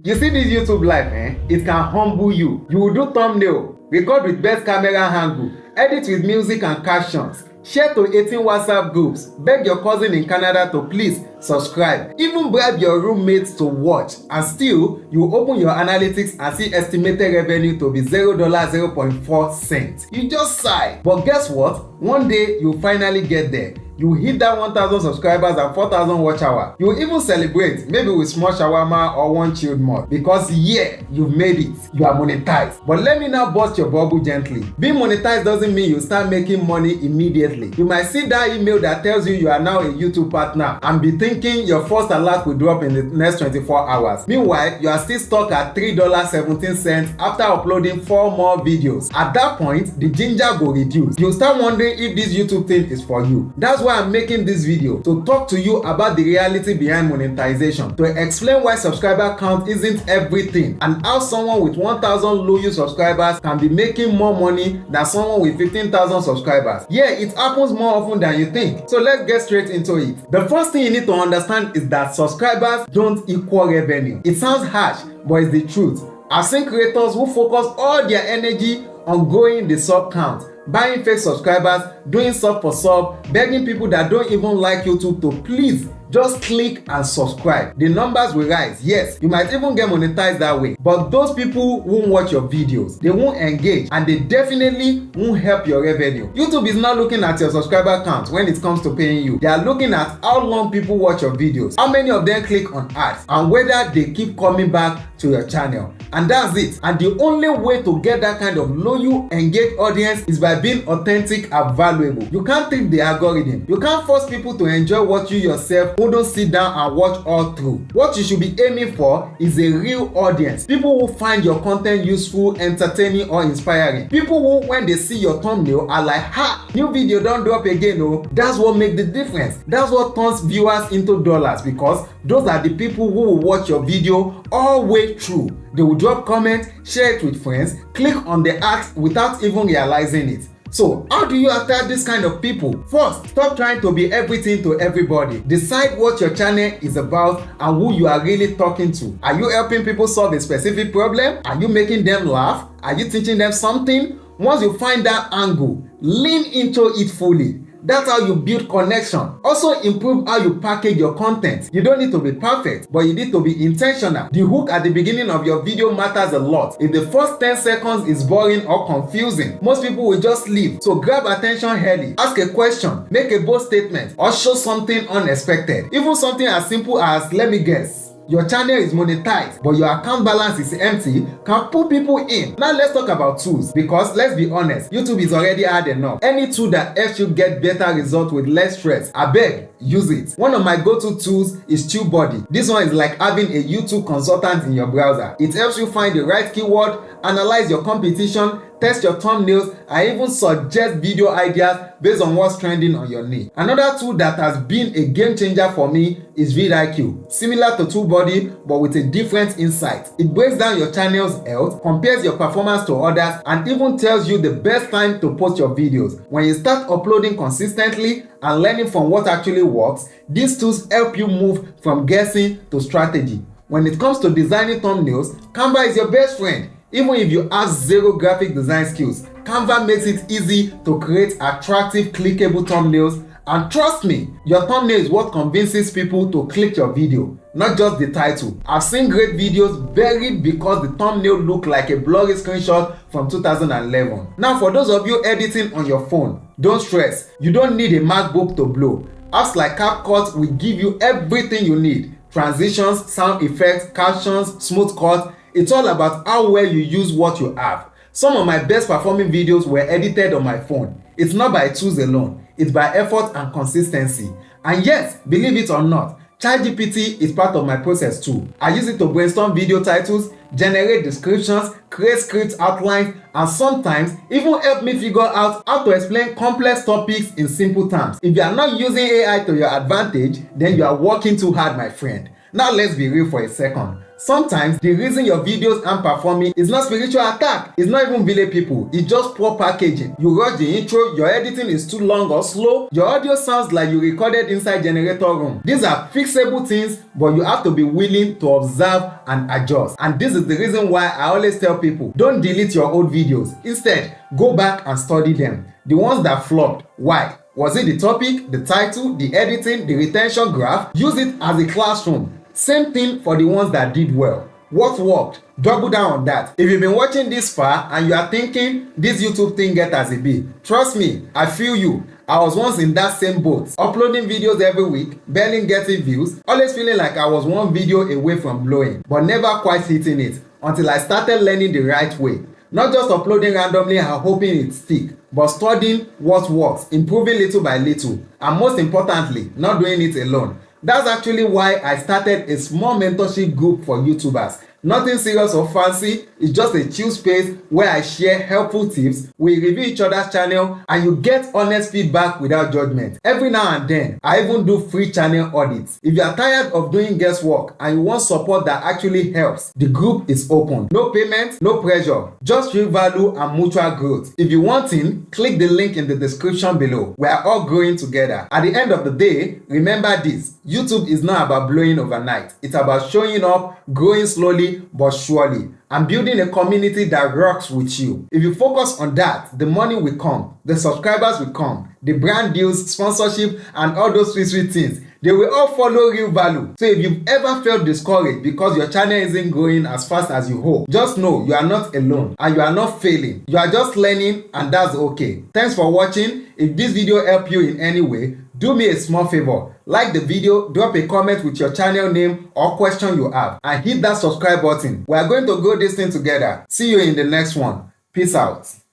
You see this YouTube life, it can humble you. You will do thumbnail, record with best camera angle, edit with music and captions, share to 18 WhatsApp groups, beg your cousin in Canada to please subscribe, even bribe your roommates to watch, and still you open your analytics and see estimated revenue to be $0.4. You just sigh. But guess what? One day you finally get there. You hit that 1,000 subscribers and 4,000 watch hour. You will even celebrate, maybe with small shawarma or one chilled mug, because yeah, you've made it. You are monetized. But let me now burst your bubble gently. Being monetized doesn't mean you start making money immediately. You might see that email that tells you are now a YouTube partner and be thinking your first alert will drop in the next 24 hours. Meanwhile, you are still stuck at $3.17 after uploading 4 more videos. At that point, the ginger will reduce. You'll start wondering if this YouTube thing is for you. That's why I'm making this video, to talk to you about the reality behind monetization, to explain why subscriber count isn't everything, and how someone with 1,000 loyal subscribers can be making more money than someone with 15,000 subscribers. Yeah, it happens more often than you think. So let's get straight into it. The first thing you need to understand is that subscribers don't equal revenue. It sounds harsh, but it's the truth. I've seen creators who focus all their energy on growing the sub count, buying fake subscribers, doing sub for sub, begging people that don't even like YouTube to please just click and subscribe. The numbers will rise. Yes, you might even get monetized that way. But those people won't watch your videos, they won't engage, and they definitely won't help your revenue. YouTube is not looking at your subscriber count when it comes to paying you. They are looking at how long people watch your videos, how many of them click on ads, and whether they keep coming back to your channel. And that's it. And the only way to get that kind of loyal, engaged audience is by being authentic and valuable. You can't trick the algorithm. You can't force people to enjoy what you yourself don't sit down and watch all through. What you should be aiming for is a real audience. People who find your content useful, entertaining, or inspiring. People who, when they see your thumbnail, are like, ha, new video don't drop again. Oh, that's what makes the difference. That's what turns viewers into dollars, because those are the people who will watch your video all the way through. They will drop comments, share it with friends, click on the ads without even realizing it. So, how do you attract this kind of people? First, stop trying to be everything to everybody. Decide what your channel is about and who you are really talking to. Are you helping people solve a specific problem? Are you making them laugh? Are you teaching them something? Once you find that angle, lean into it fully. That's how you build connection. Also, improve how you package your content. You don't need to be perfect, but you need to be intentional. The hook at the beginning of your video matters a lot. If the first 10 seconds is boring or confusing, most people will just leave. So grab attention early. Ask a question, make a bold statement, or show something unexpected. Even something as simple as, let me guess, your channel is monetized but your account balance is empty, can pull people in. Now let's talk about tools, because let's be honest, YouTube is already hard enough. Any tool that helps you get better results with less stress, abeg, use it. One of my go-to tools is TubeBuddy. This one is like having a YouTube consultant in your browser. It helps you find the right keyword, analyze your competition, test your thumbnails, and even suggest video ideas based on what's trending on your niche. Another tool that has been a game changer for me is vidIQ. Similar to TubeBuddy, but with a different insight. It breaks down your channel's health, compares your performance to others, and even tells you the best time to post your videos. When you start uploading consistently and learning from what actually works, these tools help you move from guessing to strategy. When it comes to designing thumbnails, Canva is your best friend. Even if you have zero graphic design skills, Canva makes it easy to create attractive, clickable thumbnails. And trust me, your thumbnail is what convinces people to click your video, not just the title. I've seen great videos buried because the thumbnail looked like a blurry screenshot from 2011. Now, for those of you editing on your phone, don't stress. You don't need a MacBook to blow. Apps like CapCut will give you everything you need. Transitions, sound effects, captions, smooth cuts. It's all about how well you use what you have. Some of my best performing videos were edited on my phone. It's not by tools alone, it's by effort and consistency. And yes, believe it or not, ChatGPT is part of my process too. I use it to brainstorm video titles, generate descriptions, create script outlines, and sometimes even help me figure out how to explain complex topics in simple terms. If you are not using AI to your advantage, then you are working too hard, my friend. Now let's be real for a second. Sometimes the reason your videos aren't performing is not spiritual attack, it's not even village people, it's just poor packaging. You rush the intro, your editing is too long or slow, your audio sounds like you recorded inside generator room. These are fixable things, but you have to be willing to observe and adjust. And this is the reason why I always tell people, don't delete your old videos. Instead, go back and study them. The ones that flopped, why? Was it the topic, the title, the editing, the retention graph? Use it as a classroom. Same thing for the ones that did well. What worked? Double down on that. If you've been watching this far and you are thinking this YouTube thing get as a B, trust me, I feel you. I was once in that same boat, uploading videos every week, barely getting views, always feeling like I was one video away from blowing, but never quite hitting it until I started learning the right way. Not just uploading randomly and hoping it stick, but studying what works, improving little by little, and most importantly, not doing it alone. That's actually why I started a small mentorship group for YouTubers. Nothing serious or fancy, it's just a chill space where I share helpful tips, we review each other's channel, and you get honest feedback without judgment. Every now and then, I even do free channel audits. If you are tired of doing guesswork and you want support that actually helps, the group is open. No payment, no pressure, just real value and mutual growth. If you want in, click the link in the description below. We are all growing together. At the end of the day, remember this, YouTube is not about blowing overnight. It's about showing up, growing slowly but surely, and building a community that rocks with you. If you focus on that, the money will come, the subscribers will come, the brand deals, sponsorship, and all those sweet things. They will all follow real value. So if you've ever felt discouraged because your channel isn't growing as fast as you hope, just know you are not alone and you are not failing. You are just learning, and that's okay. Thanks for watching. If this video helped you in any way, do me a small favor. Like the video, drop a comment with your channel name or question you have, and hit that subscribe button. We are going to grow this thing together. See you in the next one. Peace out.